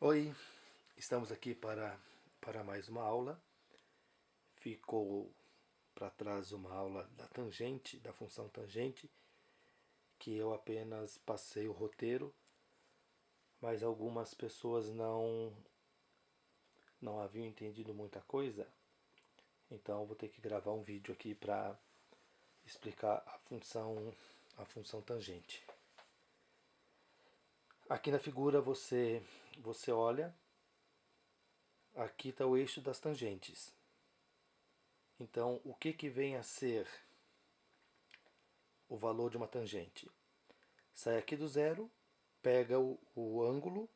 Oi, estamos aqui para mais uma aula. Ficou para trás uma aula da tangente, da função tangente, que eu apenas passei o roteiro, mas algumas pessoas não haviam entendido muita coisa, então vou ter que gravar um vídeo aqui para explicar a função tangente. Aqui na figura você olha, aqui está o eixo das tangentes. Então, o que vem a ser o valor de uma tangente? Sai aqui do zero, pega o ângulo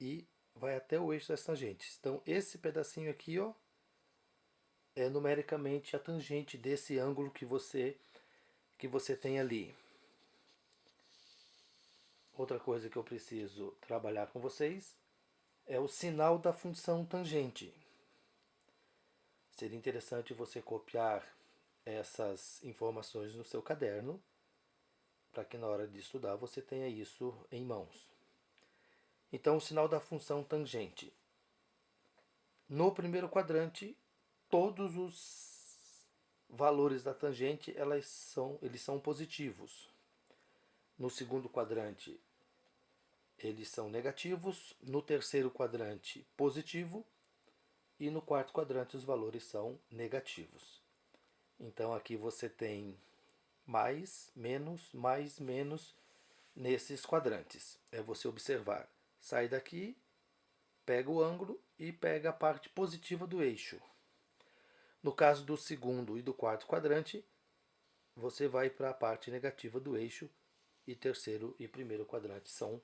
e vai até o eixo das tangentes. Então, esse pedacinho aqui, ó, é numericamente a tangente desse ângulo que você tem ali. Outra coisa que eu preciso trabalhar com vocês é o sinal da função tangente. Seria interessante você copiar essas informações no seu caderno, para que na hora de estudar você tenha isso em mãos. Então, o sinal da função tangente. No primeiro quadrante, todos os valores da tangente eles são positivos. No segundo quadrante, eles são negativos. No terceiro quadrante, positivo. E no quarto quadrante, os valores são negativos. Então, aqui você tem mais, menos nesses quadrantes. É você observar. Sai daqui, pega o ângulo e pega a parte positiva do eixo. No caso do segundo e do quarto quadrante, você vai para a parte negativa do eixo e terceiro e primeiro quadrante são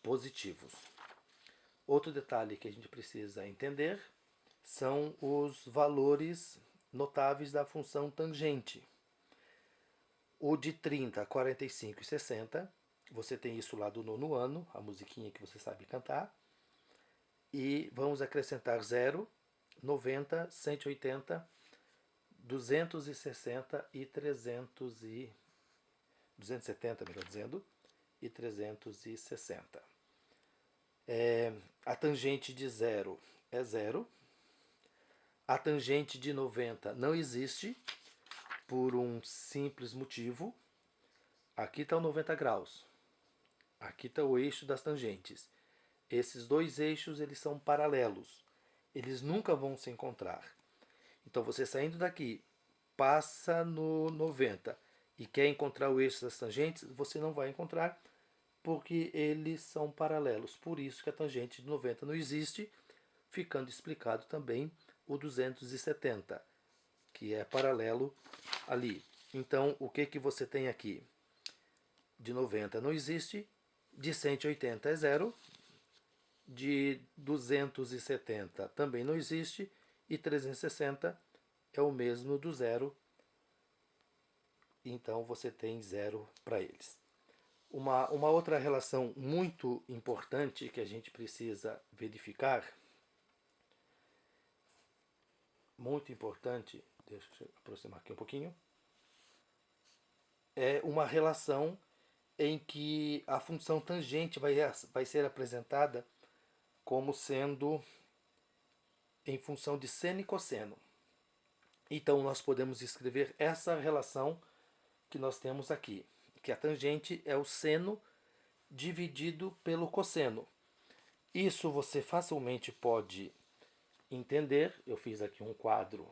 positivos. Outro detalhe que a gente precisa entender são os valores notáveis da função tangente. O de 30, 45 e 60, você tem isso lá do nono ano, a musiquinha que você sabe cantar. E vamos acrescentar 0, 90, 180, 260 e 270, melhor dizendo, e 360. A tangente de 0 é 0. A tangente de 90 não existe, por um simples motivo. Aqui está o 90 graus. Aqui está o eixo das tangentes. Esses dois eixos eles são paralelos. Eles nunca vão se encontrar. Então, você saindo daqui, passa no 90 e quer encontrar o eixo das tangentes, você não vai encontrar, porque eles são paralelos. Por isso que a tangente de 90 não existe, ficando explicado também o 270, que é paralelo ali. Então, o que você tem aqui? De 90 não existe, de 180 é zero, de 270 também não existe, e 360 é o mesmo do zero, então você tem zero para eles. Uma outra relação muito importante que a gente precisa verificar, muito importante, deixa eu aproximar aqui um pouquinho, é uma relação em que a função tangente vai ser apresentada como sendo em função de seno e cosseno. Então nós podemos escrever essa relação que nós temos aqui, que a tangente é o seno dividido pelo cosseno. Isso você facilmente pode entender. Eu fiz aqui um quadro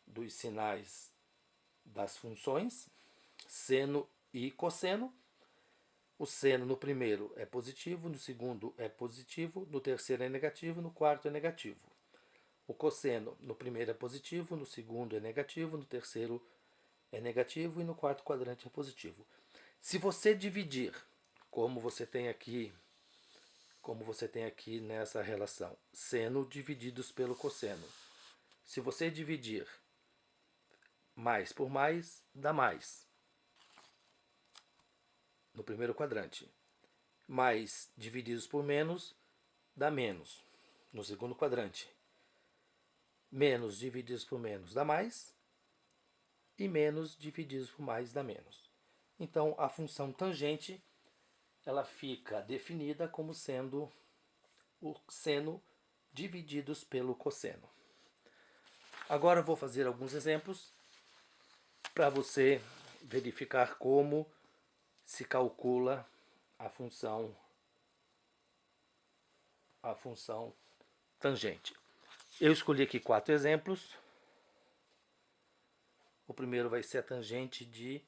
dos sinais das funções, seno e cosseno. O seno no primeiro é positivo, no segundo é positivo, no terceiro é negativo, no quarto é negativo. O cosseno no primeiro é positivo, no segundo é negativo, no terceiro é negativo e no quarto quadrante é positivo. Se você dividir, como você tem aqui nessa relação, seno divididos pelo cosseno. Se você dividir mais por mais, dá mais. No primeiro quadrante. Mais divididos por menos, dá menos. No segundo quadrante. Menos divididos por menos dá mais. E menos divididos por mais dá menos. Então, a função tangente ela fica definida como sendo o seno divididos pelo cosseno. Agora eu vou fazer alguns exemplos para você verificar como se calcula a função tangente. Eu escolhi aqui 4 exemplos. O primeiro vai ser a tangente de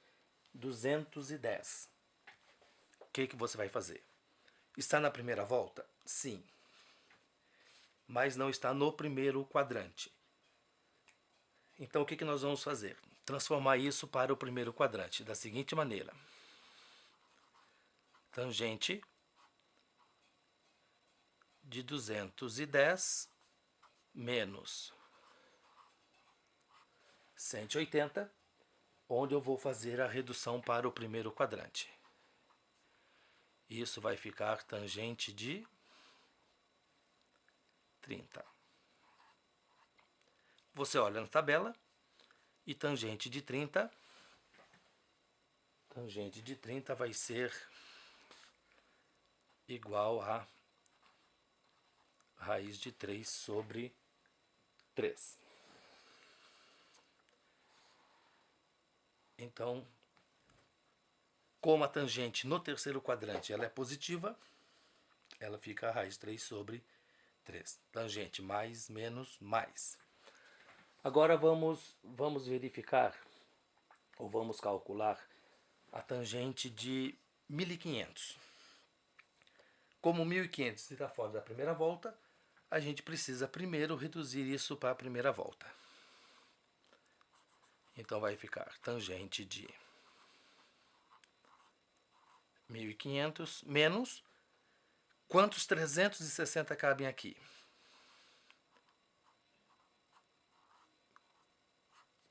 210. O que você vai fazer? Está na primeira volta? Sim. Mas não está no primeiro quadrante. Então o que nós vamos fazer? Transformar isso para o primeiro quadrante da seguinte maneira. Tangente de 210 menos 180, onde eu vou fazer a redução para o primeiro quadrante. Isso vai ficar tangente de 30. Você olha na tabela e tangente de 30 vai ser igual a raiz de 3 sobre 3. Então, como a tangente no terceiro quadrante ela é positiva, ela fica a raiz de 3 sobre 3. Tangente mais, menos, mais. Agora vamos verificar, ou vamos calcular, a tangente de 1500. Como 1500 está fora da primeira volta, a gente precisa primeiro reduzir isso para a primeira volta. Então vai ficar tangente de 1500 menos... Quantos 360 cabem aqui?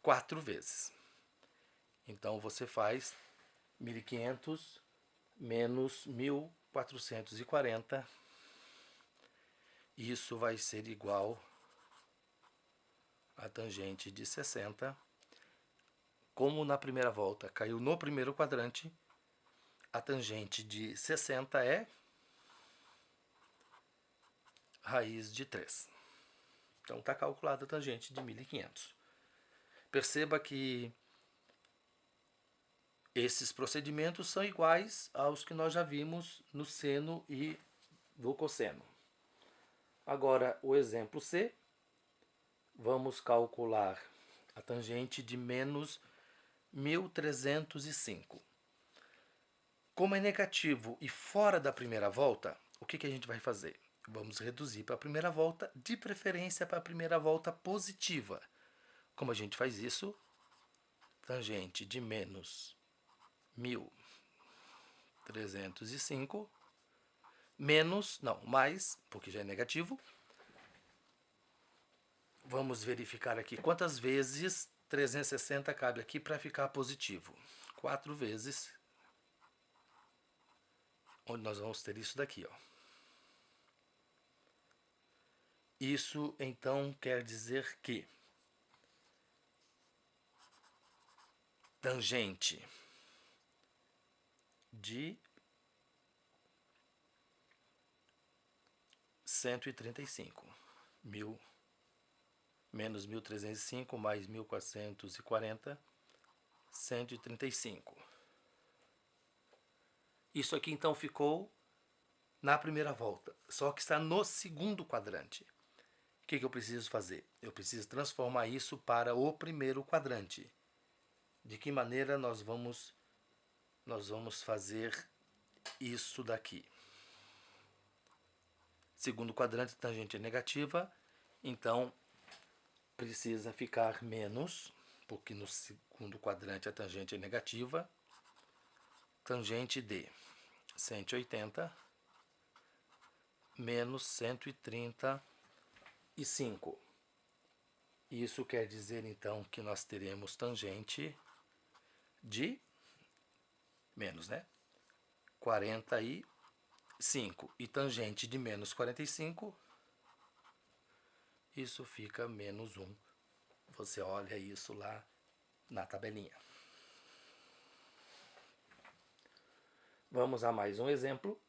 4 vezes. Então você faz 1500 menos 1440. Isso vai ser igual a tangente de 60. Como na primeira volta caiu no primeiro quadrante, a tangente de 60 é raiz de 3. Então está calculada a tangente de 1500. Perceba que esses procedimentos são iguais aos que nós já vimos no seno e no cosseno. Agora, o exemplo C, vamos calcular a tangente de menos 1305. Como é negativo e fora da primeira volta, o que a gente vai fazer? Vamos reduzir para a primeira volta, de preferência para a primeira volta positiva. Como a gente faz isso? Tangente de menos 1305 menos, não, mais, porque já é negativo. Vamos verificar aqui quantas vezes 360 cabe aqui para ficar positivo. 4 vezes, onde nós vamos ter isso daqui, ó. Isso então quer dizer que tangente de 135, menos 1305 mais 1440, 135. Isso aqui então ficou na primeira volta, só que está no segundo quadrante. O que eu preciso fazer? Eu preciso transformar isso para o primeiro quadrante. De que maneira nós vamos fazer isso daqui? Segundo quadrante, tangente é negativa, então precisa ficar menos, porque no segundo quadrante a tangente é negativa, tangente de 180 menos 135. Isso quer dizer então que nós teremos tangente de menos, né? 45. E tangente de menos 45, isso fica menos 1. Você olha isso lá na tabelinha. Vamos a mais um exemplo.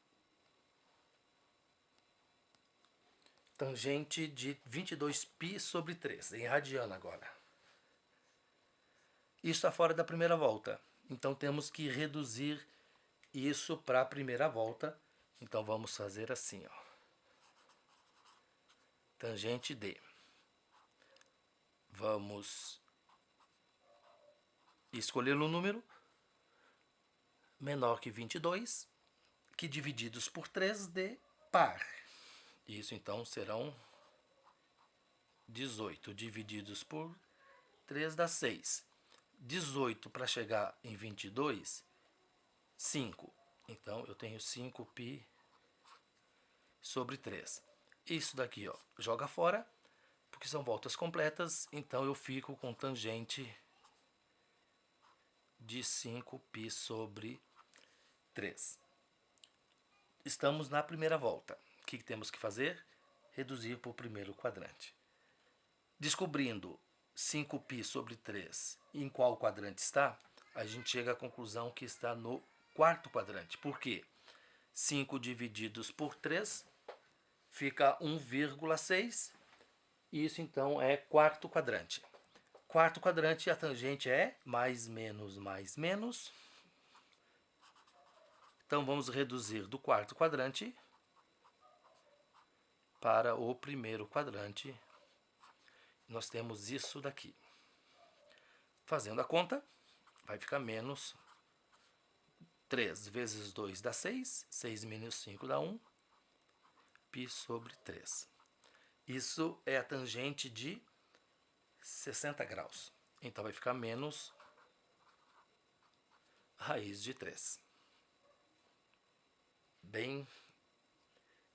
tangente de 22π sobre 3, em radiano agora. Isso está fora da primeira volta, então temos que reduzir isso para a primeira volta. Então vamos fazer assim, ó. Tangente D. Vamos escolher um número menor que 22, que divididos por 3 dê par. Isso então serão 18 divididos por 3 dá 6. 18 para chegar em 22, 5. Então eu tenho 5π sobre 3. Isso daqui, ó, joga fora, porque são voltas completas, então eu fico com tangente de 5π sobre 3. Estamos na primeira volta. O que temos que fazer? Reduzir para o primeiro quadrante. Descobrindo 5π sobre 3 em qual quadrante está, a gente chega à conclusão que está no quarto quadrante. Por quê? 5 divididos por 3 fica 1,6. Isso então é quarto quadrante. Quarto quadrante, a tangente é mais menos mais menos. Então vamos reduzir do quarto quadrante para o primeiro quadrante. Nós temos isso daqui. Fazendo a conta, vai ficar menos 3 vezes 2 dá 6, 6 menos 5 dá 1, π sobre 3. Isso é a tangente de 60 graus. Então vai ficar menos raiz de 3. Bem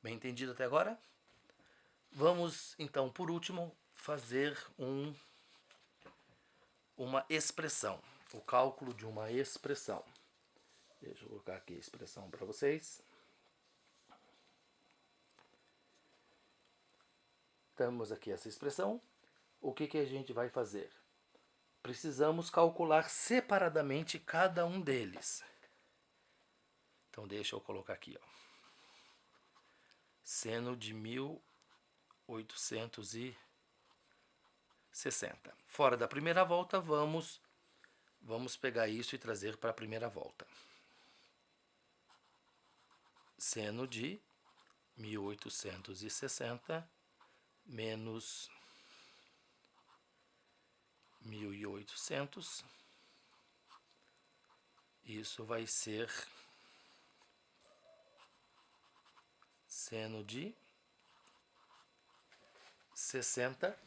entendido até agora? Vamos então, por último, fazer uma expressão, o cálculo de uma expressão. Deixa eu colocar aqui a expressão para vocês. Temos aqui essa expressão. O que a gente vai fazer? Precisamos calcular separadamente cada um deles. Então deixa eu colocar aqui, ó. Seno de 1860. Fora da primeira volta, vamos pegar isso e trazer para a primeira volta. Seno de 1860 menos 1800. Isso vai ser seno de 60.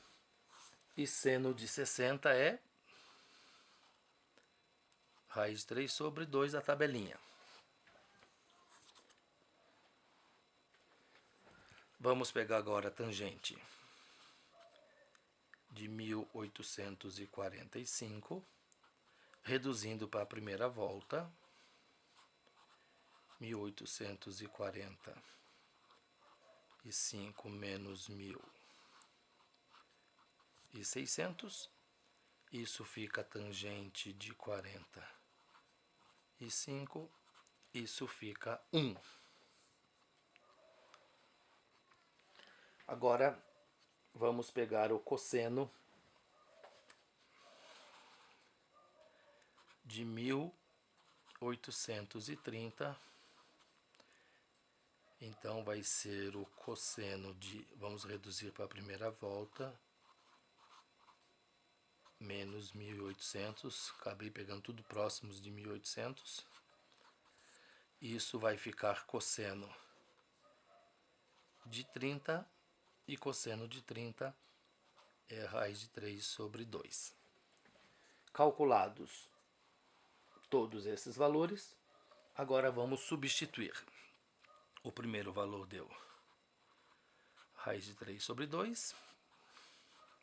E seno de 60 é raiz de 3 sobre 2 a tabelinha. Vamos pegar agora a tangente de 1845, reduzindo para a primeira volta. 1845 menos 1600. Isso fica tangente de 45. Isso fica 1. Agora vamos pegar o cosseno de 1830. Então vai ser o cosseno de, vamos reduzir para a primeira volta, menos 1800. Acabei pegando tudo próximos de 1800. Isso vai ficar cosseno de 30. E cosseno de 30 é raiz de 3 sobre 2. Calculados todos esses valores, agora vamos substituir. O primeiro valor deu raiz de 3 sobre 2,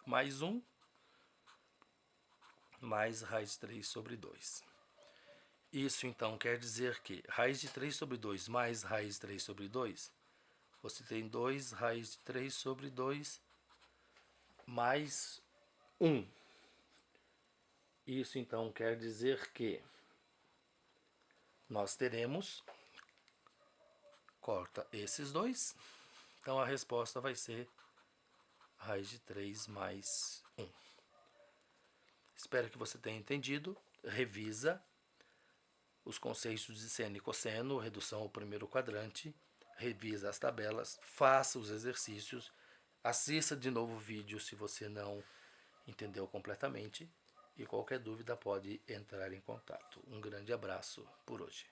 mais 1, mais raiz de 3 sobre 2. Isso então quer dizer que raiz de 3 sobre 2 mais raiz de 3 sobre 2, você tem 2 raiz de 3 sobre 2 mais 1. Isso então quer dizer que nós teremos, corta esses dois, então a resposta vai ser raiz de 3 mais 1. Espero que você tenha entendido. Revisa os conceitos de seno e cosseno, redução ao primeiro quadrante, revisa as tabelas, faça os exercícios, assista de novo o vídeo se você não entendeu completamente e qualquer dúvida pode entrar em contato. Um grande abraço por hoje.